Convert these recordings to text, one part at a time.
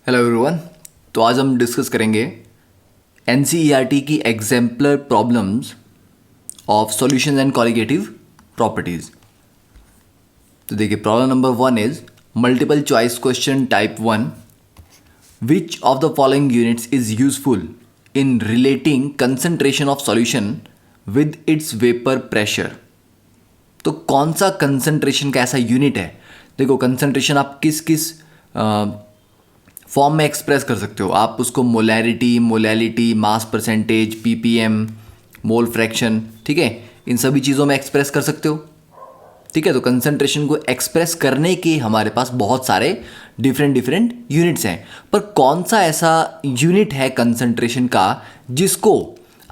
Hello everyone. तो आज हम डिस्कस करेंगे एनसीईआरटी की exemplar problems of solutions and colligative properties. तो देखिए, problem number 1 is multiple choice question type 1। Which of the following units is useful in relating concentration of solution with its vapour pressure. तो कौन सा concentration का ऐसा unit है? देखो, concentration आप किस किस फॉर्म में एक्सप्रेस कर सकते हो। आप उसको molarity, molality, mass percentage, ppm, mole fraction, ठीक है, इन सभी चीज़ों में एक्सप्रेस कर सकते हो। ठीक है, तो कंसंट्रेशन को एक्सप्रेस करने के हमारे पास बहुत सारे डिफरेंट यूनिट्स हैं, पर कौन सा ऐसा यूनिट है कंसंट्रेशन का जिसको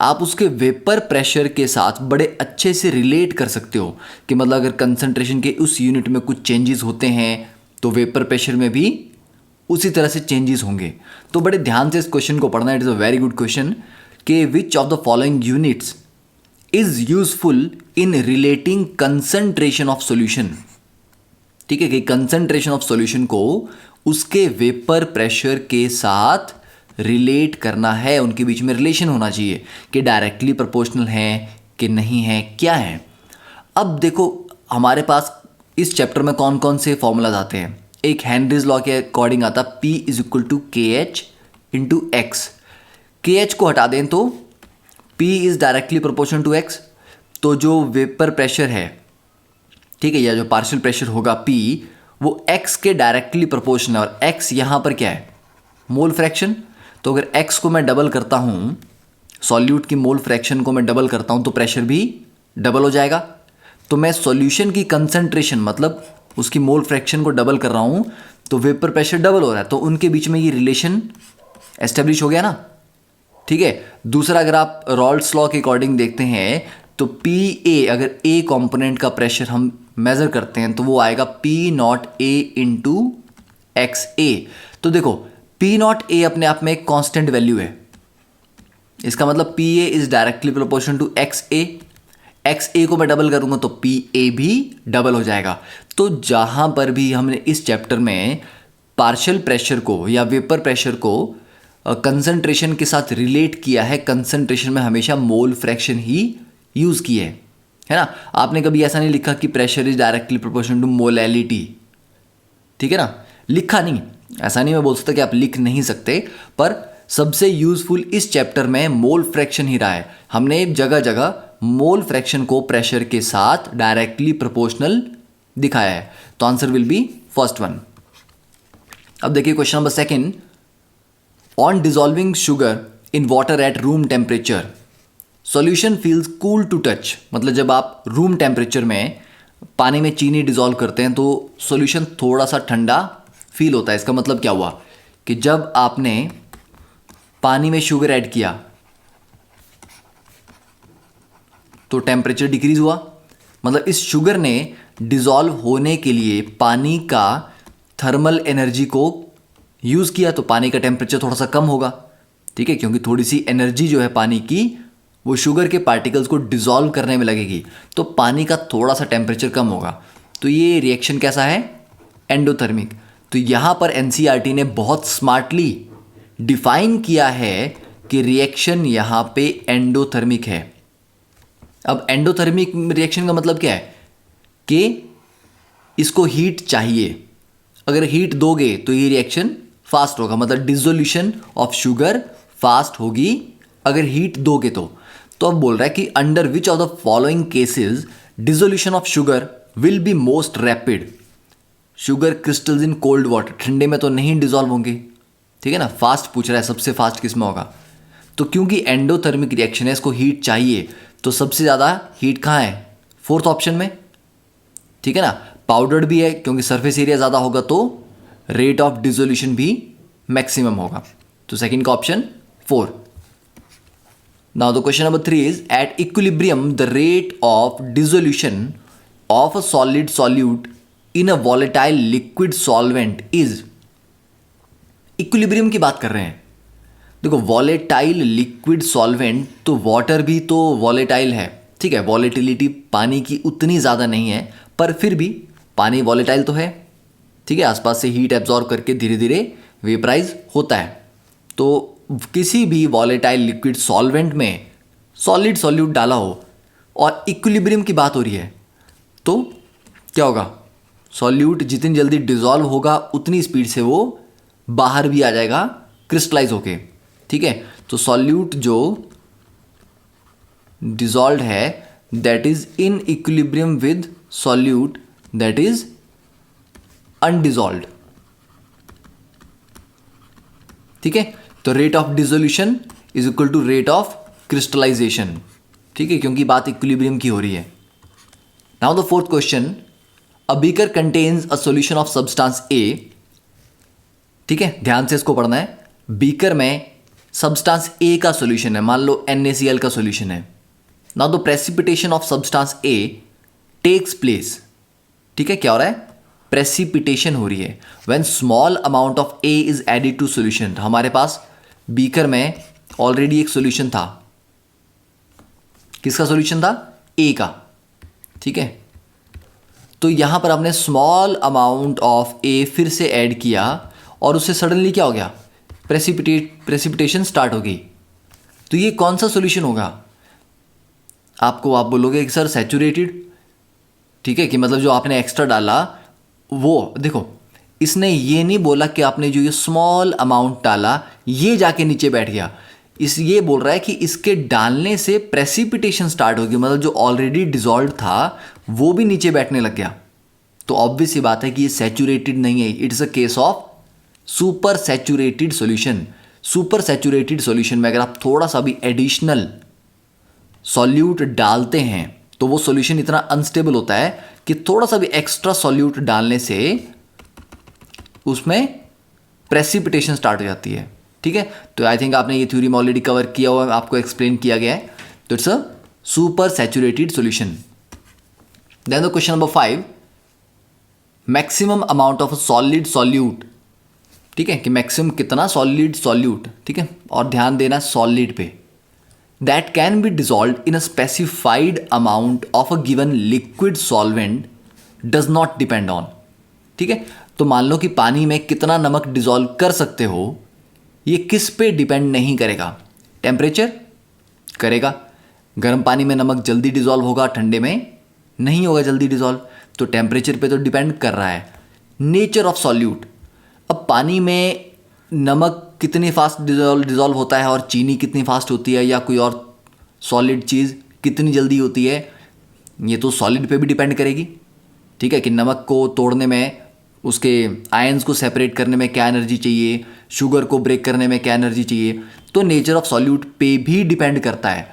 आप उसके वेपर प्रेशर के साथ बड़े अच्छे से रिलेट कर सकते हो कि मतलब अगर कंसंट्रेशन के उस यूनिट में कुछ चेंजेस होते हैं तो वेपर प्रेशर में भी उसी तरह से चेंजेस होंगे। तो बड़े ध्यान से इस क्वेश्चन को पढ़ना। It is a very good question कि which of the following units is useful in relating concentration of solution. ठीक है, कि कंसंट्रेशन ऑफ सॉल्यूशन को उसके वेपर प्रेशर के साथ रिलेट करना है, उनके बीच में रिलेशन होना चाहिए कि डायरेक्टली प्रोपोर्शनल है कि नहीं है, क्या है। अब देखो, हमारे पास इस चैप्टर में कौन कौन से फॉर्मूलाज आते हैं। एक हेनरीज लॉ के अकॉर्डिंग आता P is equal to K H into X. K H को हटा दें तो P is directly proportional to X. तो जो वेपर प्रेशर है, ठीक है, या जो पार्शियल प्रेशर होगा P, वो x के डायरेक्टली प्रोपोर्शनल है। और x यहाँ पर क्या है? Mole fraction. तो अगर x को मैं डबल करता हूँ, सॉल्यूट की मोल फ्रैक्शन को मैं डबल करता हूँ, तो प्रेशर भी डबल हो जाएगा। तो मैं सॉल्यूशन की कंसंट्रेशन मतलब उसकी मोल फ्रैक्शन को डबल कर रहा हूं, तो वेपर प्रेशर डबल हो रहा है, तो उनके बीच में ये रिलेशन एस्टेब्लिश हो गया ना। ठीक है। दूसरा, अगर आप रॉल्स लॉ के अकॉर्डिंग देखते हैं तो पी ए, अगर ए कंपोनेंट का प्रेशर हम मेजर करते हैं तो वो आएगा P naught A into X A. तो देखो, पी नॉट ए अपने आप में एक कांस्टेंट वैल्यू है। इसका मतलब P A is directly proportional to X A. X A को मैं डबल करूंगा तो पी ए भी डबल हो जाएगा। तो जहां पर भी हमने इस चैप्टर में पार्शियल प्रेशर को या वेपर प्रेशर को कंसंट्रेशन के साथ रिलेट किया है, कंसंट्रेशन में हमेशा मोल फ्रैक्शन ही यूज की है ना। आपने कभी ऐसा नहीं लिखा कि pressure is directly proportional to molality, ठीक है ना, लिखा नहीं। ऐसा नहीं मैं बोल सकता कि आप लिख नहीं सकते, पर सबसे यूजफुल इस चैप्टर में मोल फ्रैक्शन ही रहा है। हमने जगह जगह मोल फ्रैक्शन को प्रेशर के साथ डायरेक्टली प्रोपोर्शनल दिखाया है। तो answer will be first one. अब देखिए question number 2। On dissolving sugar in water at room temperature solution feels cool to touch. मतलब जब आप रूम टेम्परेचर में पानी में चीनी डिसॉल्व करते हैं तो सॉल्यूशन थोड़ा सा ठंडा फील होता है। इसका मतलब क्या हुआ कि जब आपने पानी में शुगर ऐड किया तो टेम्परेचर डिक्रीज हुआ। मतलब इस शुगर ने डिसॉल्व होने के लिए पानी का थर्मल एनर्जी को यूज़ किया, तो पानी का टेम्परेचर थोड़ा सा कम होगा। ठीक है, क्योंकि थोड़ी सी एनर्जी जो है पानी की वो शुगर के पार्टिकल्स को डिसॉल्व करने में लगेगी, तो पानी का थोड़ा सा टेम्परेचर कम होगा। तो ये रिएक्शन कैसा है? एंडोथर्मिक। तो यहाँ पर एनसीईआरटी ने बहुत स्मार्टली डिफाइन किया है कि रिएक्शन यहाँ पे एंडोथर्मिक है। अब एंडोथर्मिक रिएक्शन का मतलब क्या है कि इसको हीट चाहिए। अगर हीट दोगे तो ये रिएक्शन फास्ट होगा, मतलब डिसोल्यूशन ऑफ शुगर फास्ट होगी अगर हीट दोगे तो। अब बोल रहा है कि under which of the following cases dissolution of sugar will be most rapid. Sugar crystals in cold water, ठंडे में तो नहीं डिसॉल्व होंगे, ठीक है ना। फास्ट पूछ रहा है, सबसे फास्ट किस में होगा? तो क्योंकि एंडोथर्मिक रिएक्शन है, इसको हीट चाहिए, तो सबसे ज़्यादा हीट कहाँ है? फोर्थ ऑप्शन में, ठीक है ना। पाउडर्ड भी है, क्योंकि सरफेस एरिया ज़्यादा होगा तो रेट ऑफ डिसोल्यूशन भी मैक्सिमम होगा। तो सेकंड का option 4। Now the question number 3 is at equilibrium the rate of dissolution of a solid solute in a volatile liquid solvent is. Equilibrium की बात कर रहे हैं। देखो, वॉलेटाइल लिक्विड सॉल्वेंट, तो वाटर भी तो वॉलेटाइल है, ठीक है। वॉलेटिलिटी पानी की उतनी ज़्यादा नहीं है, पर फिर भी पानी वॉलेटाइल तो है, ठीक है। आसपास से हीट एब्जॉर्ब करके धीरे धीरे वेपराइज होता है। तो किसी भी वॉलेटाइल लिक्विड सॉल्वेंट में सॉलिड सॉल्यूट डाला हो और इक्विलिब्रियम की बात हो रही है तो क्या होगा, सॉल्यूट जितनी जल्दी डिजॉल्व होगा उतनी स्पीड से वो बाहर भी आ जाएगा क्रिस्टलाइज होके। ठीक है, तो सॉल्यूट जो डिजॉल्व है that is in equilibrium with solute that is undissolved. ठीक है, तो rate of dissolution is equal to rate of crystallisation. ठीक है, क्योंकि बात इक्विलिब्रियम की हो रही है। Now the fourth question, a beaker contains a solution of substance A. ठीक है, ध्यान से इसको पढ़ना है। बीकर में सब्सटेंस ए का सॉल्यूशन है, मान लो NaCl का सॉल्यूशन है। Now the precipitation of substance A takes place. ठीक है, क्या हो रहा है, प्रेसिपिटेशन हो रही है when small amount of A is added to solution. हमारे पास बीकर में ऑलरेडी एक सॉल्यूशन था, किसका सॉल्यूशन था, ए का। ठीक है, तो यहां पर हमने स्मॉल अमाउंट ऑफ ए फिर से ऐड किया और उससे सडनली क्या हो गया, प्रेसिपिटेशन स्टार्ट हो गई। तो ये कौन सा सॉल्यूशन होगा, आपको आप बोलोगे कि सर सैचुरेटेड। ठीक है, कि मतलब जो आपने एक्स्ट्रा डाला वो, देखो इसने ये नहीं बोला कि आपने जो ये स्मॉल अमाउंट डाला ये जाके नीचे बैठ गया, ये बोल रहा है कि इसके डालने से प्रेसिपिटेशन स्टार्ट होगी, मतलब जो ऑलरेडी डिजॉल्व था वो भी नीचे बैठने लग गया। तो ऑब्वियस सी बात है कि ये सैचुरेटेड नहीं है, it's a case of super saturated solution. Super saturated solution में अगर आप थोड़ा सा भी एडिशनल सॉल्यूट डालते हैं तो वो सॉल्यूशन इतना अनस्टेबल होता है कि थोड़ा सा भी एक्स्ट्रा सॉल्यूट डालने से उसमें प्रेसिपिटेशन स्टार्ट हो जाती है। ठीक है, तो आई थिंक आपने ये थ्योरी में ऑलरेडी कवर किया हुआ है, आपको एक्सप्लेन किया गया है। तो it's a super saturated solution. Then the question number 5, maximum amount of solid solute. ठीक है, कि मैक्सिमम कितना सॉलिड सॉल्यूट। ठीक है, और ध्यान देना सॉलिड पे, that can be dissolve in a specified amount of a given liquid solvent does not depend on. ठीक है, तो मान लो कि पानी में कितना नमक डिजॉल्व कर सकते हो, ये किस पे डिपेंड नहीं करेगा, टेम्परेचर करेगा। गर्म पानी में नमक जल्दी डिजॉल्व होगा, ठंडे में नहीं होगा जल्दी डिजॉल्व, तो टेम्परेचर पे तो डिपेंड कर रहा है। नेचर ऑफ सॉल्यूट, अब पानी में नमक कितनी फास्ट डिजॉल्व होता है और चीनी कितनी फास्ट होती है या कोई और सॉलिड चीज़ कितनी जल्दी होती है, ये तो सॉलिड पे भी डिपेंड करेगी। ठीक है, कि नमक को तोड़ने में, उसके आयंस को सेपरेट करने में क्या एनर्जी चाहिए, शुगर को ब्रेक करने में क्या एनर्जी चाहिए, तो नेचर ऑफ सॉल्यूट पे भी डिपेंड करता है,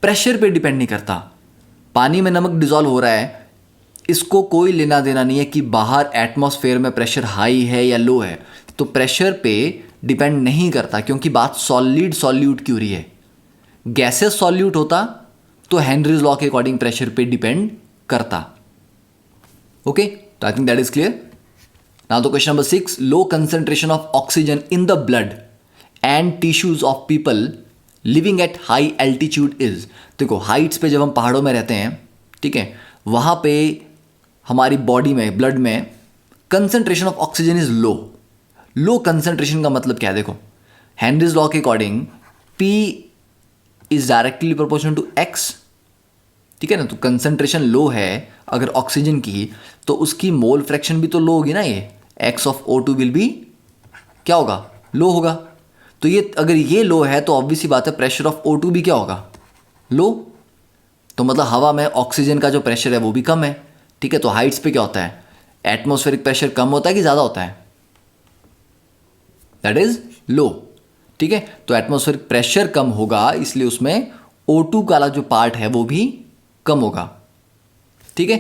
प्रेशर पे डिपेंड नहीं करता। पानी में नमक डिजॉल्व हो रहा है, इसको कोई लेना देना नहीं है कि बाहर एटमॉस्फेयर में प्रेशर हाई है या लो है, तो प्रेशर पे डिपेंड नहीं करता क्योंकि बात सॉलिड सॉल्यूट की हो रही है। गैसेस सॉल्यूट होता तो हेनरीज लॉ के अकॉर्डिंग प्रेशर पे डिपेंड करता। ओके, तो I think that is clear. Now the question number 6, low concentration of oxygen in the blood and tissues of people living at high altitude is. देखो Heights पे जब हम पहाड़ों में रहते हैं, ठीक है, वहाँ पे हमारी बॉडी में, ब्लड में concentration of oxygen is low. Low concentration का मतलब क्या है, देखो हेनरीज लॉ के according P is directly proportional to X। ठीक है ना, तो कंसेंट्रेशन लो है अगर ऑक्सीजन की, तो उसकी मोल फ्रैक्शन भी तो लो होगी ना, ये X of O2 will be क्या होगा, लो होगा। तो ये अगर ये लो है तो ऑब्वियसली बात है प्रेशर ऑफ O2 भी क्या होगा, लो। तो मतलब हवा में ऑक्सीजन का जो प्रेशर है वो भी कम है। ठीक है, तो हाइट्स पे क्या होता है, एटमॉस्फेरिक प्रेशर कम होता है कि ज़्यादा होता है, दैट इज लो। ठीक है, तो एटमॉस्फेरिक प्रेशर कम होगा इसलिए उसमें O2 का जो पार्ट है वो भी कम होगा। ठीक है,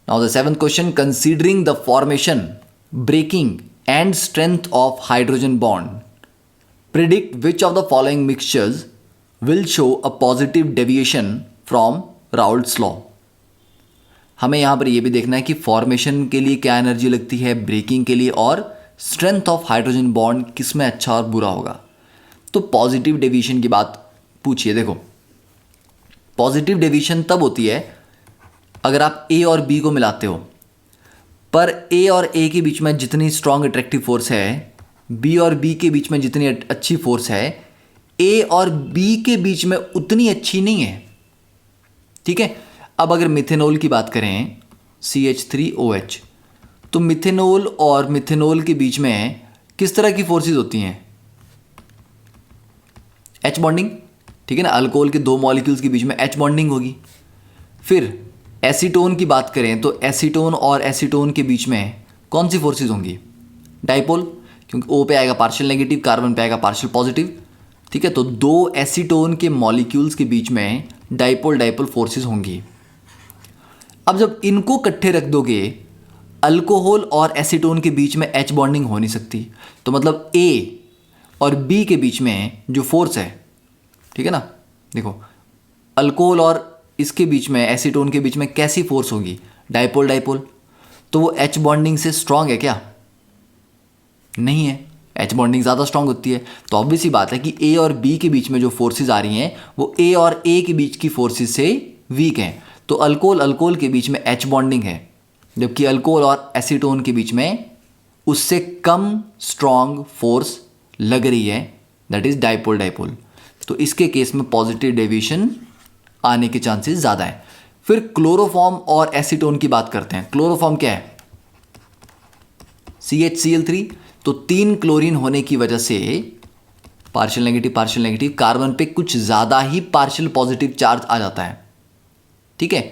now the 7th question, considering the formation, breaking and strength of hydrogen bond, predict which of the following mixtures will show a positive deviation from Raoult's law. हमें यहां पर यह भी देखना है कि फॉर्मेशन के लिए क्या एनर्जी लगती है, ब्रेकिंग के लिए, और स्ट्रेंथ ऑफ हाइड्रोजन बॉन्ड किस में अच्छा और बुरा होगा। तो पॉजिटिव डेविएशन की बात पूछिए। देखो पॉजिटिव डेविएशन तब होती है अगर आप A और B को मिलाते हो। पर ए और ए के बीच में जितनी स्ट्रॉन्ग अट्रैक्टिव फोर्स है, बी और बी के बीच में जितनी अच्छी फोर्स है, ए और बी के बीच में उतनी अच्छी नहीं है। ठीक है, अब अगर मिथेनॉल की बात करें CH3OH, तो मिथेनॉल और मिथेनॉल के बीच में किस तरह की फोर्सेस होती हैं? H bonding. ठीक है ना, अल्कोहल के दो मॉलिक्यूल्स के बीच में H बॉन्डिंग होगी। फिर एसीटोन की बात करें तो एसीटोन और एसीटोन के बीच में कौन सी फोर्सेस होंगी? डाइपोल, क्योंकि O पे आएगा पार्शियल नेगेटिव, कार्बन पे आएगा पार्शियल पॉजिटिव। ठीक है, तो दो एसीटोन के मॉलिक्यूल्स के बीच में डाइपोल डाइपोल फोर्सेस होंगी। अब जब इनको इकट्ठे रख दोगे, अल्कोहल और एसीटोन के बीच में H बॉन्डिंग हो नहीं सकती, तो मतलब A और B के बीच में जो फोर्स है, ठीक है ना, देखो अल्कोहल और इसके बीच में एसीटोन के बीच में कैसी फोर्स होगी? Dipole dipole. तो वो H बॉन्डिंग से स्ट्रांग है क्या? नहीं है, H बॉन्डिंग ज़्यादा स्ट्रांग होती है। तो ऑब्वियस ही बात है कि A और B के बीच में जो फोर्सेस आ रही हैं वो A और A के बीच की फोर्सेस से वीक हैं। तो अल्कोहल अल्कोहल के बीच में H बॉन्डिंग है, जबकि अल्कोहल और एसीटोन के बीच में उससे कम स्ट्रांग फोर्स लग रही है, दैट इज डाइपोल डाइपोल। तो इसके केस में पॉजिटिव डेविएशन आने के चांसेस ज़्यादा हैं। फिर क्लोरोफॉर्म और एसीटोन की बात करते हैं। क्लोरोफॉर्म क्या है? CHCl3। तो 3 क्लोरीन होने की वजह से पार्शियल नेगेटिव कार्बन पे कुछ ज़्यादा ही पार्शियल पॉजिटिव चार्ज आ जाता है। ठीक है,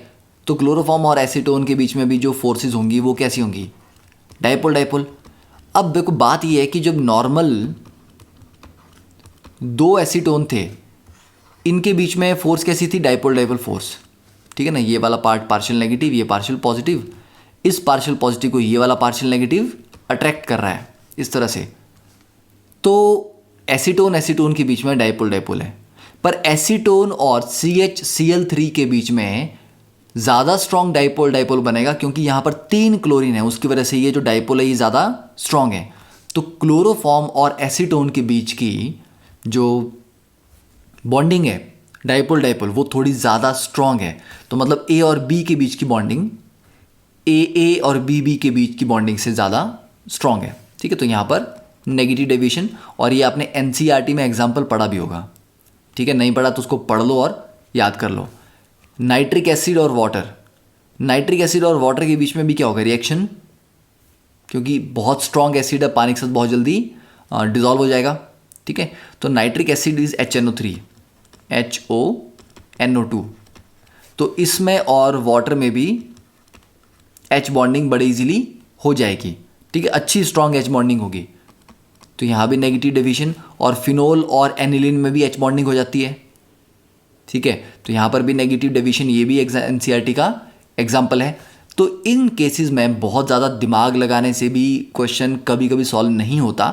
तो क्लोरोफॉर्म और एसीटोन के बीच में भी जो फोर्सेस होंगी वो कैसी होंगी? Dipole dipole. अब देखो बात ये है कि जब नॉर्मल दो एसीटोन थे, इनके बीच में फोर्स कैसी थी? Dipole dipole force. ठीक है ना, ये वाला पार्ट पार्शियल नेगेटिव, ये पार्शियल पॉजिटिव, इस पार्शियल पॉजिटिव को ये वाला पार्शियल नेगेटिव अट्रैक्ट कर रहा है इस तरह से। तो एसीटोन एसीटोन के बीच में डाइपोल डाइपोल है, पर एसीटोन और CHCl3 के बीच में ज़्यादा स्ट्रॉन्ग डाइपोल डाइपोल बनेगा, क्योंकि यहाँ पर 3 क्लोरीन है, उसकी वजह से ये जो डाइपोल है ये ज़्यादा स्ट्रॉन्ग है। तो क्लोरोफॉर्म और एसीटोन के बीच की जो बॉन्डिंग है डाइपोल डाइपोल वो थोड़ी ज़्यादा स्ट्रॉन्ग है। तो मतलब A और B के बीच की बॉन्डिंग AA और BB के बीच की बॉन्डिंग से ज़्यादा स्ट्रॉन्ग है। ठीक है, तो यहाँ पर नेगेटिव डेविएशन, और ये आपने NCERT में एग्जाम्पल पढ़ा भी होगा। ठीक है, नहीं पढ़ा तो उसको पढ़ लो और याद कर लो। नाइट्रिक एसिड और वाटर, नाइट्रिक एसिड और वाटर के बीच में भी क्या होगा? रिएक्शन, क्योंकि बहुत स्ट्रॉन्ग एसिड है, पानी के साथ बहुत जल्दी डिजॉल्व हो जाएगा। ठीक है, तो nitric acid is HNO3 HONO2। तो इसमें और वाटर में भी H बॉन्डिंग बड़े इजीली हो जाएगी। ठीक है, अच्छी स्ट्रॉन्ग H बॉन्डिंग होगी। तो यहाँ भी नेगेटिव डेविएशन, और फिनोल और एनिलीन में भी H बॉन्डिंग हो जाती है। ठीक है, तो यहाँ पर भी नेगेटिव डेविएशन, ये भी NCERT का एग्जाम्पल है। तो इन केसेस में बहुत ज़्यादा दिमाग लगाने से भी क्वेश्चन कभी कभी सॉल्व नहीं होता।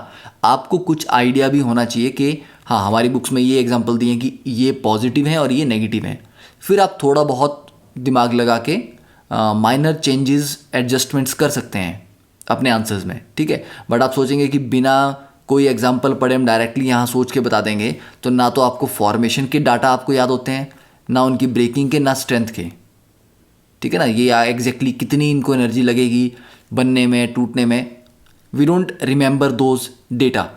आपको कुछ आइडिया भी होना चाहिए कि हाँ, हमारी बुक्स में ये एग्जाम्पल दिए कि ये पॉजिटिव हैं और ये नेगेटिव हैं। फिर आप थोड़ा बहुत दिमाग लगा के माइनर चेंजेस एडजस्टमेंट्स कर सकते हैं अपने आंसर्स में। ठीक है, बट आप सोचेंगे कि बिना कोई एग्जाम्पल पढ़े हम डायरेक्टली यहाँ सोच के बता देंगे, तो ना तो आपको फॉर्मेशन के डाटा आपको याद होते हैं, ना उनकी ब्रेकिंग के, ना स्ट्रेंथ के। ठीक है ना, ये एग्जैक्टली कितनी इनको एनर्जी लगेगी बनने में, टूटने में, we don't remember those data.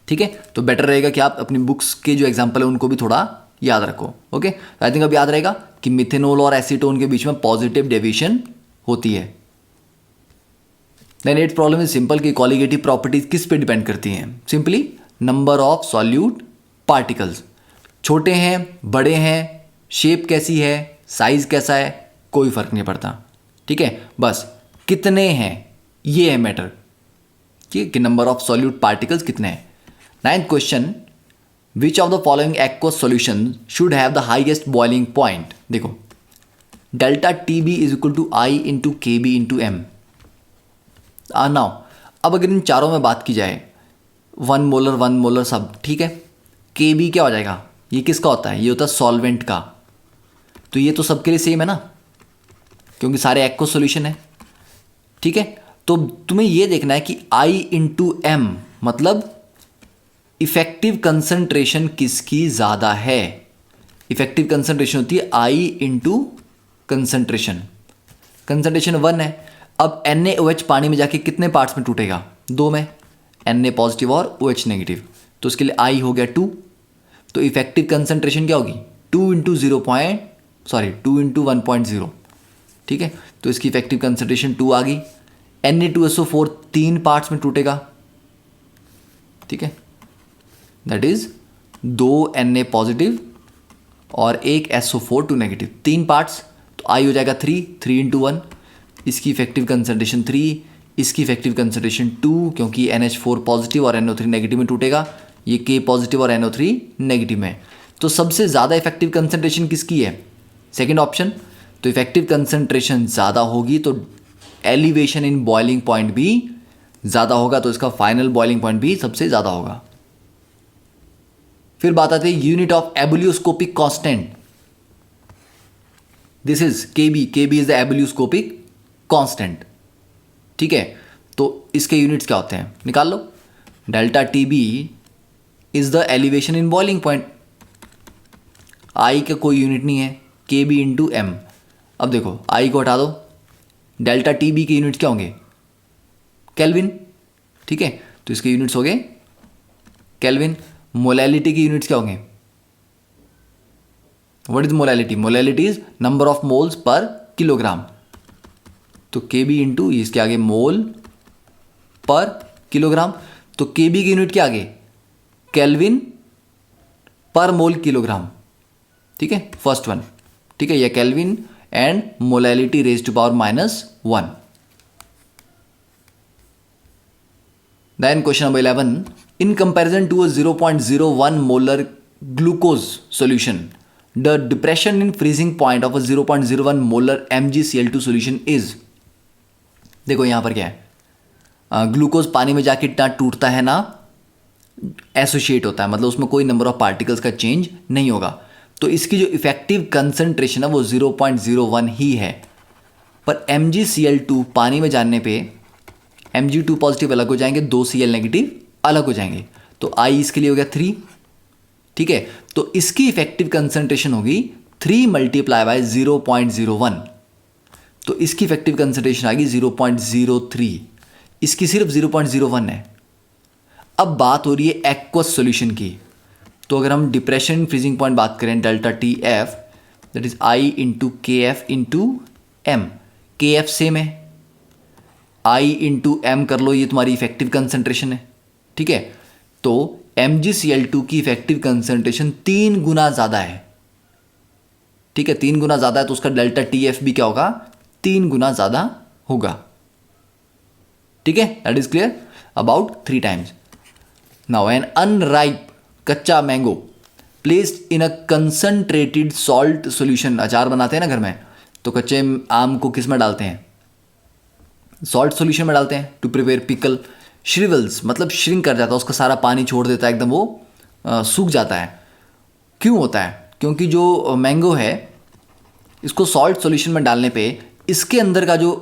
ठीक है, तो बेटर रहेगा कि आप अपनी बुक्स के जो एग्जाम्पल है उनको भी थोड़ा याद रखो। ओके, आई थिंक अब याद रहेगा कि मिथेनॉल और एसीटोन के बीच में पॉजिटिव डेविएशन होती है। Then 8th problem is simple कि कॉलिगेटिव प्रॉपर्टीज किस पे डिपेंड करती हैं? Simply number of solute particles. छोटे हैं, बड़े हैं, शेप कैसी है, साइज कैसा है, कोई फर्क नहीं पड़ता। ठीक है, बस कितने हैं ये है मैटर, कि नंबर ऑफ सॉल्यूट पार्टिकल्स कितने हैं। 9th question, which of the following aqueous solution should have the highest boiling point? देखो, delta TB is equal to I into KB into M। Now अब अगर इन चारों में बात की जाए, 1 मोलर सब ठीक है, KB क्या हो जाएगा? ये किसका होता है? ये होता है सॉल्वेंट का। तो ये तो सबके लिए सेम है ना, क्योंकि सारे एक्वस सॉल्यूशन है। ठीक है, तो तुम्हें ये देखना है कि I इंटू M मतलब इफेक्टिव कंसंट्रेशन किसकी ज़्यादा है। इफेक्टिव कंसंट्रेशन होती है I इंटू कंसंट्रेशन 1 है। अब NaOH पानी में जाके कितने पार्ट्स में टूटेगा? 2 में, Na पॉजिटिव और OH नेगेटिव। तो उसके लिए I हो गया 2। तो इफेक्टिव कंसंट्रेशन क्या होगी? 2 इंटू 1.0। ठीक है, तो इसकी इफेक्टिव कंसंट्रेशन 2 आ गई। Na2SO4 3 पार्ट्स में टूटेगा। ठीक है, दैट इज 2 Na पॉजिटिव और एक SO4 2 नेगेटिव, 3 पार्ट्स। तो I हो जाएगा 3 इंटू 1। इसकी इफेक्टिव कंसंट्रेशन 3, इसकी इफेक्टिव कंसंट्रेशन 2, क्योंकि NH4 पॉजिटिव और NO3 नेगेटिव में टूटेगा। ये K पॉजिटिव और NO3 नेगेटिव में। तो सबसे ज़्यादा इफेक्टिव कंसंट्रेशन किसकी है? Second option. तो इफेक्टिव कंसंट्रेशन ज़्यादा होगी तो एलिवेशन इन बॉइलिंग पॉइंट भी ज़्यादा होगा, तो इसका फाइनल बॉइलिंग पॉइंट भी सबसे ज़्यादा होगा। फिर बात आती है unit of ebullioscopic constant. This is KB is the ebullioscopic constant. ठीक है, तो इसके यूनिट्स क्या होते हैं? निकाल लो। Delta TB is the elevation in boiling point. I का कोई यूनिट नहीं है, KB इंटू M। अब देखो I को हटा दो, डेल्टा TB के यूनिट्स क्या होंगे? केल्विन। ठीक है, तो इसके यूनिट्स हो गए केल्विन। मोलैलिटी की यूनिट्स क्या होंगे? What is molality? Molality is number of moles per kilogram. तो KB इंटू इसके आगे मोल पर किलोग्राम। तो KB की यूनिट क्या आगे? केल्विन पर मोल किलोग्राम। ठीक है, फर्स्ट वन। ठीक है, ये kelvin and molality raise to power -1। Then question number 11, in comparison to a 0.01 molar glucose solution, the depression in freezing point of a 0.01 molar MgCl2 solution is। देखो यहां पर क्या है, ग्लूकोज पानी में जाके इतना टूटता है ना, एसोसिएट होता है, मतलब उसमें कोई नंबर ऑफ पार्टिकल्स का चेंज नहीं होगा। तो इसकी जो इफेक्टिव कंसंट्रेशन है वो 0.01 ही है। पर MgCl2 पानी में जाने पे Mg2 पॉजिटिव अलग हो जाएंगे, 2 Cl नेगेटिव अलग हो जाएंगे। तो I इसके लिए हो गया 3। ठीक है, तो इसकी इफेक्टिव कंसंट्रेशन होगी 3 मल्टीप्लाई बाय 0.01। तो इसकी इफेक्टिव कंसंट्रेशन आ गई 0.03। इसकी सिर्फ 0.01 है। अब बात हो रही है एक्वस सॉल्यूशन की। तो अगर हम डिप्रेशन फ्रीजिंग पॉइंट बात करें, delta TF that is I into KF into M। KF same है, I इंटू M कर लो, ये तुम्हारी इफेक्टिव कंसंट्रेशन है। ठीक है, तो MgCl2 की इफेक्टिव कंसंट्रेशन 3 गुना ज़्यादा है। ठीक है, 3 गुना ज़्यादा है, तो उसका डेल्टा TF भी क्या होगा? 3 गुना ज़्यादा होगा। ठीक है, that is clear about 3 times. Now an unripe कच्चा mango placed in a concentrated salt solution. अचार बनाते हैं ना घर में, तो कच्चे आम को किस में डालते हैं? सॉल्ट सॉल्यूशन में डालते हैं टू प्रिपेयर पिकल। श्रिवल्स मतलब श्रिंक कर जाता है, उसका सारा पानी छोड़ देता है, एकदम वो सूख जाता है। क्यों होता है? क्योंकि जो मैंगो है इसको सॉल्ट सॉल्यूशन में डालने पे इसके अंदर का जो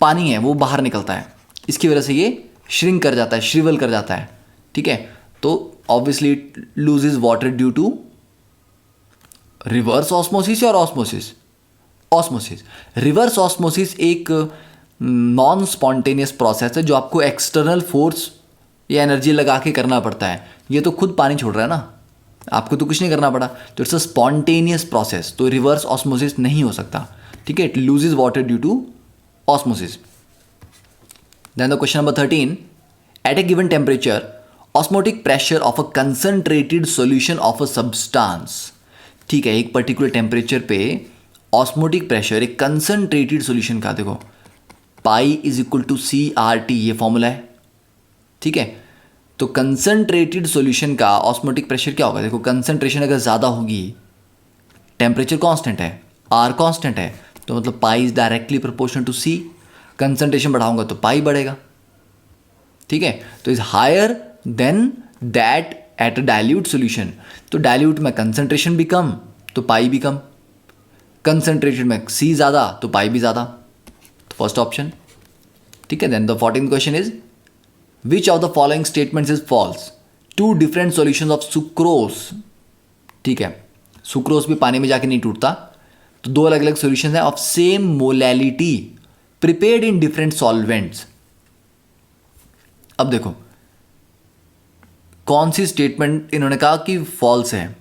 पानी है वो बाहर निकलता है, इसकी वजह से ये श्रिंक कर जाता है, श्रिवल कर जाता है। ठीक है, तो obviously it loses water due to reverse osmosis और ऑस्मोसिस। ऑस्मोसिस, रिवर्स ऑस्मोसिस एक नॉन स्पॉन्टेनियस प्रोसेस है जो आपको एक्सटर्नल फोर्स या एनर्जी लगा के करना पड़ता है। ये तो खुद पानी छोड़ रहा है ना, आपको तो कुछ नहीं करना पड़ा, तो इट्स अ स्पॉन्टेनियस प्रोसेस। तो रिवर्स ऑस्मोसिस नहीं हो सकता। ठीक है, it loses water due to osmosis. Then the question number 13, at a given temperature osmotic pressure of a concentrated solution of a substance. ठीक है, एक पर्टिकुलर टेम्परेचर पे ऑस्मोटिक प्रेशर एक कंसंट्रेटेड सॉल्यूशन का, देखो pi is equal to CRT, ये formula है। ठीक है, तो कंसंट्रेटेड सॉल्यूशन का ऑस्मोटिक प्रेशर क्या होगा? देखो कंसंट्रेशन अगर ज़्यादा होगी, टेम्परेचर कांस्टेंट है, R कांस्टेंट है, तो मतलब pi is directly proportional to C। Concentration बढ़ाऊंगा तो पाई बढ़ेगा। ठीक है, तो is higher than that at a dilute solution. तो डाइल्यूट में कंसंट्रेशन भी कम तो पाई भी कम, कंसंट्रेटेड में C ज़्यादा तो पाई भी ज़्यादा। First option. ठीक है, then the 14th question is which of the following statements is false? 2 different solutions of sucrose. ठीक है, सुक्रोस भी पानी में जाके नहीं टूटता, तो 2 अलग अलग सॉल्यूशंस हैं of same molality prepared in different solvents. अब देखो कौन सी स्टेटमेंट इन्होंने कहा कि फॉल्स है,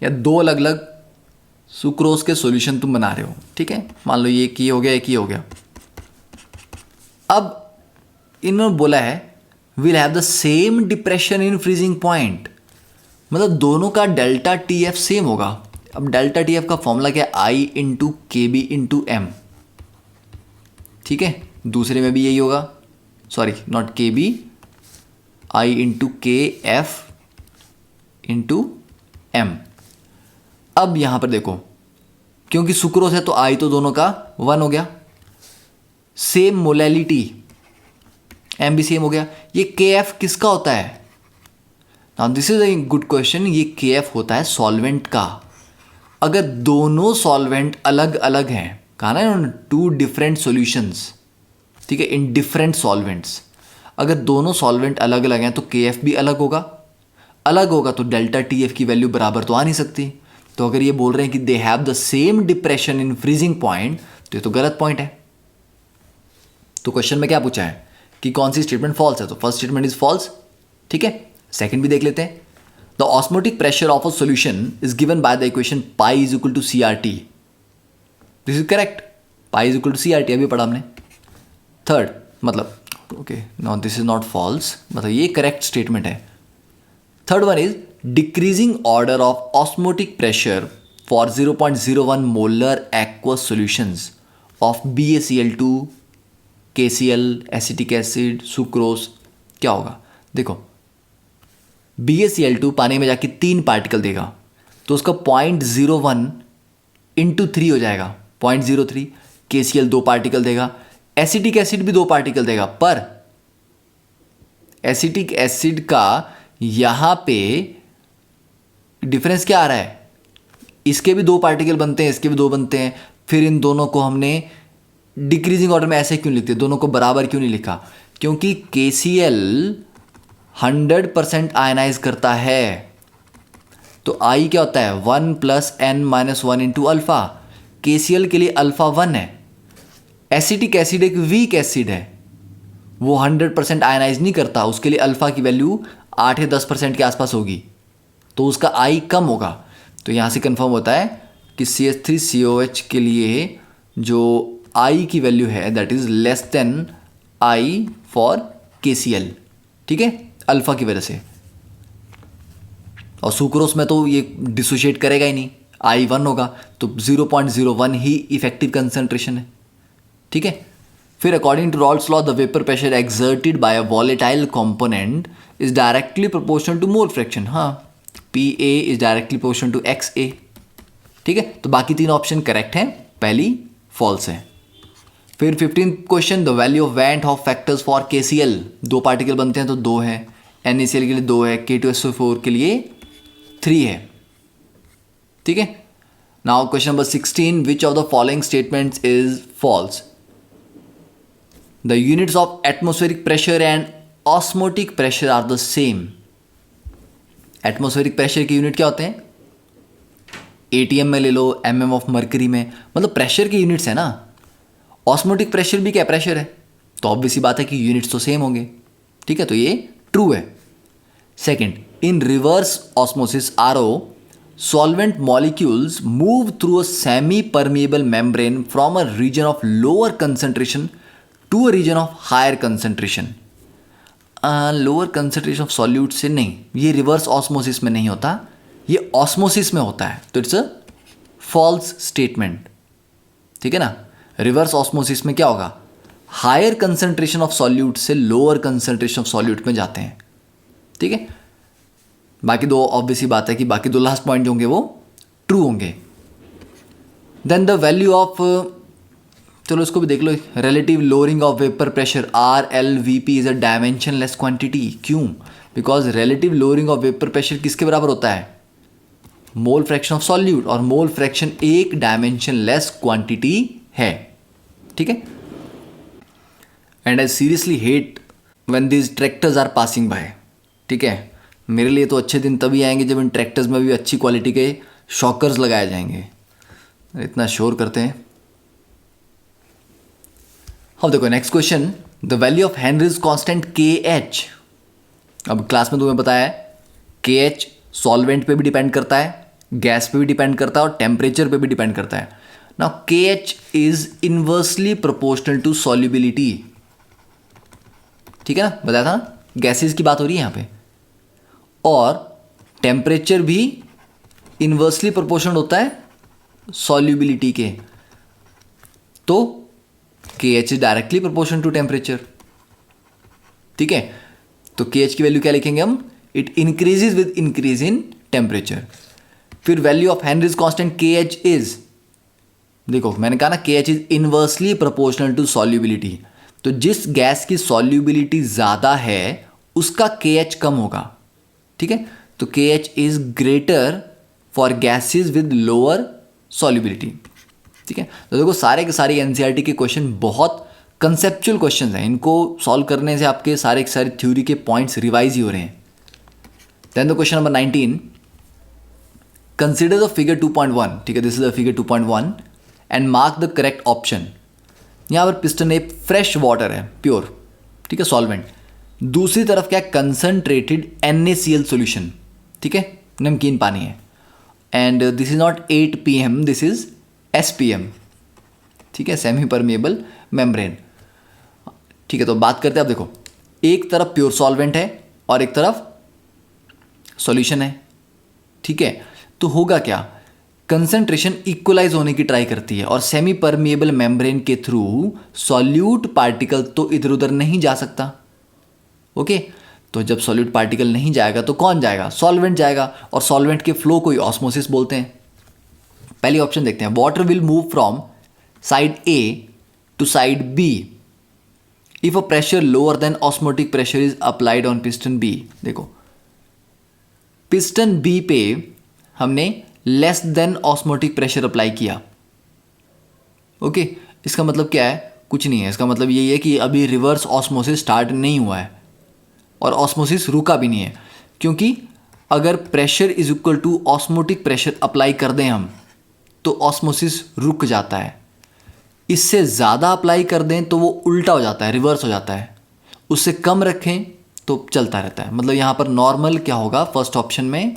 या दो अलग अलग सुक्रोज के सॉल्यूशन तुम बना रहे हो, ठीक है, मान लो ये एक ही हो गया, एक ही हो गया। अब इन्होंने बोला है will have the same depression in freezing point, मतलब दोनों का डेल्टा टी एफ सेम होगा। अब डेल्टा टी एफ का फॉर्मूला क्या है, आई इंटू के बी इंटू एम, ठीक है, दूसरे में भी यही होगा, सॉरी नॉट के बी, आई इंटू के एफ इंटू एम। अब यहां पर देखो क्योंकि सुक्रोज है तो आई तो दोनों का 1 हो गया, सेम मोलैलिटी, एम भी सेम हो गया। ये के एफ किसका होता है, now this is a good question, ये के एफ होता है सॉल्वेंट का। अगर दोनों सॉल्वेंट अलग अलग हैं, कहा ना इन्होंने 2 डिफरेंट सॉल्यूशंस, ठीक है, इन डिफरेंट सॉल्वेंट्स, अगर दोनों सॉल्वेंट अलग अलग हैं तो के एफ भी अलग होगा, अलग होगा तो डेल्टा टी एफ की वैल्यू बराबर तो आ नहीं सकती। तो अगर ये बोल रहे हैं कि they have the same depression in freezing point, तो ये तो गलत पॉइंट है। तो क्वेश्चन में क्या पूछा है कि कौन सी स्टेटमेंट फॉल्स है, तो फर्स्ट स्टेटमेंट इज फॉल्स, ठीक है। सेकंड भी देख लेते हैं, the osmotic pressure of a solution is given by the equation pi is equal to C R T, this is correct, pi is equal to C R T अभी पढ़ा हमने। Third मतलब okay no this is not false, मतलब ये correct statement है। Third one is decreasing order of osmotic pressure for 0.01 molar aqueous solutions of BaCl2, KCl, acetic acid, sucrose, क्या होगा, देखो BaCl2 पानी में जाके 3 पार्टिकल देगा तो उसका 0.01 इंटू 3 हो जाएगा 0.03। KCl 2 पार्टिकल देगा, एसिटिक एसिड भी 2 पार्टिकल देगा, पर एसिटिक एसिड का यहां पे डिफरेंस क्या आ रहा है, इसके भी 2 पार्टिकल बनते हैं, इसके भी 2 बनते हैं, फिर इन दोनों को हमने डिक्रीजिंग ऑर्डर में ऐसे क्यों लिखते, दोनों को बराबर क्यों नहीं लिखा, क्योंकि KCl 100% आयनाइज करता है, तो I क्या होता है 1 + n-1 इंटू अल्फा। KCl के लिए अल्फा 1 है, एसिटिक एसिड एक वीक एसिड है, वो 100% आयनाइज नहीं करता, उसके लिए अल्फा की वैल्यू 8 या 10% के आसपास होगी, तो उसका I कम होगा। तो यहाँ से कंफर्म होता है कि CH3COH के लिए जो I की वैल्यू है that is less than I for KCl, ठीक है, अल्फा की वजह से। और सुक्रोस में तो ये डिसोशिएट करेगा ही नहीं, I 1 होगा, तो 0.01 ही इफेक्टिव कंसंट्रेशन है, ठीक है। फिर according to Raoult's law the vapour pressure exerted by a volatile component is directly proportional to mole fraction, हाँ PA is directly proportional to XA, ठीक है। तो बाकी 3 ऑप्शन करेक्ट हैं, पहली फॉल्स है। फिर 15th question, the value of वैंट of factors for KCl, 2 particle बनते हैं तो 2 है, NaCl के लिए 2 है, K2SO4 के लिए 3 है, ठीक है। Now question number 16, which of the following statements is false, the units of atmospheric pressure and osmotic pressure are the same. Atmospheric pressure के यूनिट क्या होते हैं, ATM में ले लो, mm ऑफ मर्करी में, मतलब प्रेशर के यूनिट्स है ना। ऑस्मोटिक प्रेशर भी क्या प्रेशर है, तो ऑब्वियसली बात है कि यूनिट्स तो सेम होंगे, ठीक है, तो ये ट्रू है। Second, in reverse osmosis RO solvent molecules move through a semi-permeable membrane from a region of lower concentration to a region of higher concentration. Lower concentration of solute से नहीं, ये रिवर्स ऑस्मोसिस में नहीं होता, ये osmosis में होता है, तो इट्स अ फॉल्स स्टेटमेंट, ठीक है ना। रिवर्स ऑस्मोसिस में क्या होगा, हायर कंसंट्रेशन ऑफ सॉल्यूट से लोअर कंसंट्रेशन ऑफ सॉल्यूट में जाते हैं, ठीक है। बाकी 2 ऑब्वियसली बात है कि बाकी 2 लास्ट पॉइंट जो होंगे वो ट्रू होंगे। देन द वैल्यू ऑफ, चलो इसको भी देख लो, relative lowering of vapour pressure RLVP is a dimensionless quantity, क्यों, because relative lowering of vapour pressure किसके बराबर होता है, मोल फ्रैक्शन ऑफ सॉल्यूट, और मोल फ्रैक्शन एक डायमेंशनलेस क्वांटिटी है, ठीक है। And I seriously hate when these tractors are passing by, ठीक है। मेरे लिए तो अच्छे दिन तभी आएंगे जब इन ट्रैक्टर्स में भी अच्छी क्वालिटी के शॉकर्स लगाए जाएंगे, इतना शोर करते हैं। अब देखो next question, the value of Henry's constant K H. अब क्लास में तुम्हें बताया है के एच सॉल्वेंट पे भी डिपेंड करता है, गैस पे भी डिपेंड करता है और टेम्परेचर पे भी डिपेंड करता है। Now K H is inversely proportional to solubility. ठीक है ना, बताया था ना, गैसेस की बात हो रही है यहाँ पे। और टेम्परेचर भी इनवर्सली प्रोपोर्शनल होता है सॉल्युबिलिटी के। तो K H is directly proportional to temperature. ठीक है, तो के एच की वैल्यू क्या लिखेंगे हम, it increases with increase in temperature. फिर value of Henry's constant K H is, देखो मैंने कहा ना K H is inversely proportional to solubility. तो जिस गैस की सॉल्युबिलिटी ज़्यादा है उसका के एच कम होगा। ठीक है, तो K H is greater for gases with lower solubility. ठीक है, तो देखो सारे के सारे एनसीईआरटी के क्वेश्चन बहुत कंसेप्चुअल क्वेश्चन हैं, इनको सॉल्व करने से आपके सारे के सारे थ्योरी के पॉइंट्स रिवाइज ही हो रहे हैं। Then the question number 19, consider the figure 2.1। ठीक है, this is the figure 2.1 and mark the correct option. यहाँ पर पिस्टन एक फ्रेश वाटर है, प्योर, ठीक है, सॉल्वेंट। दूसरी तरफ क्या है, कंसनट्रेटेड NaCl सॉल्यूशन। ठीक है, नमकीन पानी है। And this is not 8 PM, this is SPM। ठीक है, सेमी परमेबल मेम्ब्रेन। ठीक है, तो बात करते हैं। अब देखो एक तरफ प्योर सॉल्वेंट है और एक तरफ सॉल्यूशन है। ठीक है, तो होगा क्या, कंसंट्रेशन इक्वलाइज होने की ट्राई करती है और सेमी परमिएबल मेम्ब्रेन के थ्रू सॉल्यूट पार्टिकल तो इधर उधर नहीं जा सकता। ओके, तो जब सॉल्यूट पार्टिकल नहीं जाएगा तो कौन जाएगा, सॉल्वेंट जाएगा। और सॉल्वेंट के फ्लो को ऑस्मोसिस बोलते हैं। पहली ऑप्शन देखते हैं, water will move from side A to side B if a pressure lower than osmotic pressure is applied on piston B। देखो पिस्टन B पे हमने less than osmotic pressure apply किया। ओके, इसका मतलब क्या है, कुछ नहीं है। इसका मतलब यही है कि अभी रिवर्स ऑस्मोसिस स्टार्ट नहीं हुआ है और ऑस्मोसिस रुका भी नहीं है, क्योंकि अगर pressure is equal to osmotic pressure apply कर दें हम तो ऑस्मोसिस रुक जाता है। इससे ज़्यादा अप्लाई कर दें तो वो उल्टा हो जाता है, रिवर्स हो जाता है। उससे कम रखें तो चलता रहता है। मतलब यहाँ पर नॉर्मल क्या होगा, फर्स्ट ऑप्शन में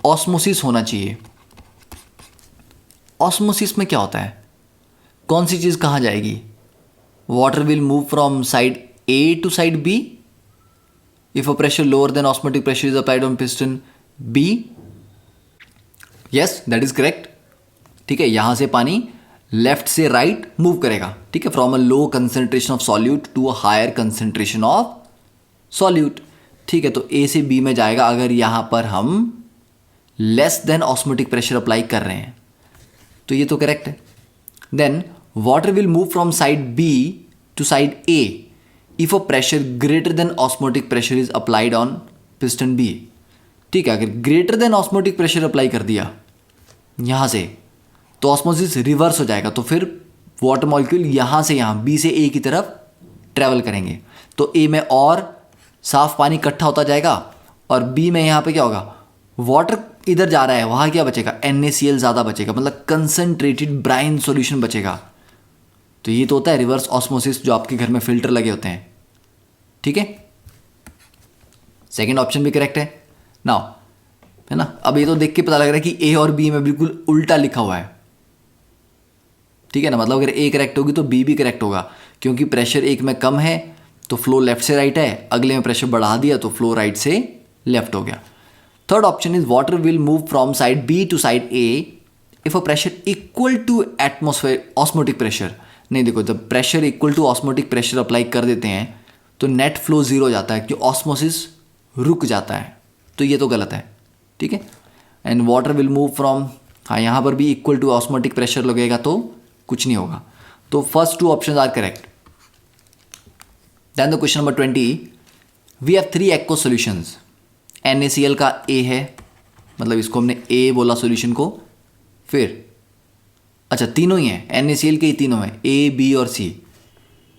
ऑस्मोसिस होना चाहिए। ऑस्मोसिस में क्या होता है, कौन सी चीज़ कहाँ जाएगी, water will move from side A to side B if a pressure lower than osmotic pressure is applied on piston B। Yes, that is correct. ठीक है, यहां से पानी लेफ्ट से राइट मूव करेगा। ठीक है, from a low concentration of solute to a higher concentration of solute. ठीक है, तो A से B में जाएगा अगर यहां पर हम less than osmotic pressure apply कर रहे हैं, तो ये तो करेक्ट है। Then water will move from side B to side A if a pressure greater than osmotic pressure is applied on piston B। ठीक है, अगर greater than osmotic pressure apply कर दिया यहां से तो ऑस्मोसिस रिवर्स हो जाएगा। तो फिर वाटर मॉलिक्यूल यहाँ से यहाँ B से A की तरफ ट्रैवल करेंगे, तो A में और साफ पानी इकट्ठा होता जाएगा और B में यहाँ पे क्या होगा, वाटर इधर जा रहा है, वहाँ क्या बचेगा, NaCl ज़्यादा बचेगा, मतलब कंसनट्रेटेड ब्राइन सॉल्यूशन बचेगा। तो ये तो होता है रिवर्स ऑस्मोसिस जो आपके घर में फिल्टर लगे होते हैं। ठीक है, सेकेंड ऑप्शन भी करेक्ट है नाउ, है ना। अब ये तो देख के पता लग रहा है कि A और B में बिल्कुल उल्टा लिखा हुआ है। ठीक है ना, मतलब अगर A करेक्ट होगी तो B भी करेक्ट होगा, क्योंकि प्रेशर एक में कम है तो फ्लो लेफ्ट से राइट है, अगले में प्रेशर बढ़ा दिया तो फ्लो राइट से लेफ्ट हो गया। Third option is water will move from side B to side A if a pressure equal to atmosphere osmotic pressure. नहीं, देखो जब pressure equal to osmotic pressure apply कर देते हैं तो नेट फ्लो जीरो हो जाता है, कि ऑस्मोसिस रुक जाता है, तो ये तो गलत है। ठीक है, and water will move from, हाँ यहाँ पर भी इक्वल टू ऑस्मोटिक प्रेशर लगेगा तो कुछ नहीं होगा। तो first two options are correct. Then the question number 20, we have 3 aqueous solutions. NaCl का A है, मतलब इसको हमने A बोला सॉल्यूशन को। फिर अच्छा तीनों ही हैं, NaCl के ही तीनों हैं, A, B और C।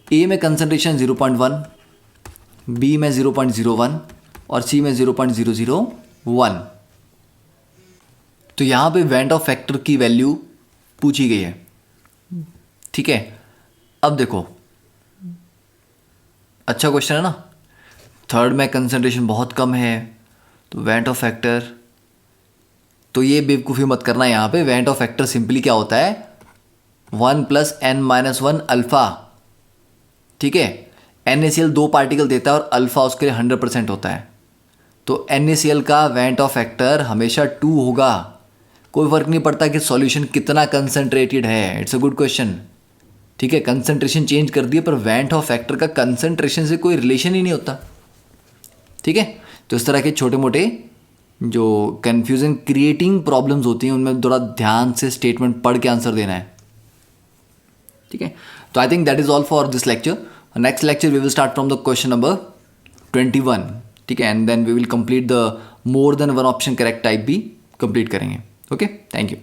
A में कंसंट्रेशन 0.1, B में 0.01 और C में 0.001। तो यहाँ पे वेंट ऑफ फैक्टर की वैल्यू पूछी गई है। ठीक है, अब देखो अच्छा क्वेश्चन है ना। थर्ड में कंसंट्रेशन बहुत कम है तो वेंट ऑफ फैक्टर, तो ये बेवकूफ़ी मत करना। यहाँ पे वेंट ऑफ फैक्टर सिंपली क्या होता है, 1 + n-1 अल्फ़ा। ठीक है, NaCl 2 पार्टिकल देता है और अल्फ़ा उसके लिए 100% होता है। तो NaCl का वेंट ऑफ फैक्टर हमेशा 2 होगा। कोई फ़र्क नहीं पड़ता कि सॉल्यूशन कितना कंसंट्रेटेड है। It's a good question. ठीक है, कंसंट्रेशन चेंज कर दिए पर वेंट ऑफ फैक्टर का कंसंट्रेशन से कोई रिलेशन ही नहीं होता। ठीक है, तो इस तरह के छोटे मोटे जो कन्फ्यूजन क्रिएटिंग प्रॉब्लम्स होती हैं उनमें थोड़ा ध्यान से स्टेटमेंट पढ़ के आंसर देना है। ठीक है, तो I think that is all for this lecture. Next lecture we will start from the question number 21। ठीक है, and then we will complete the more than one option correct type भी कंप्लीट करेंगे। Okay, thank you.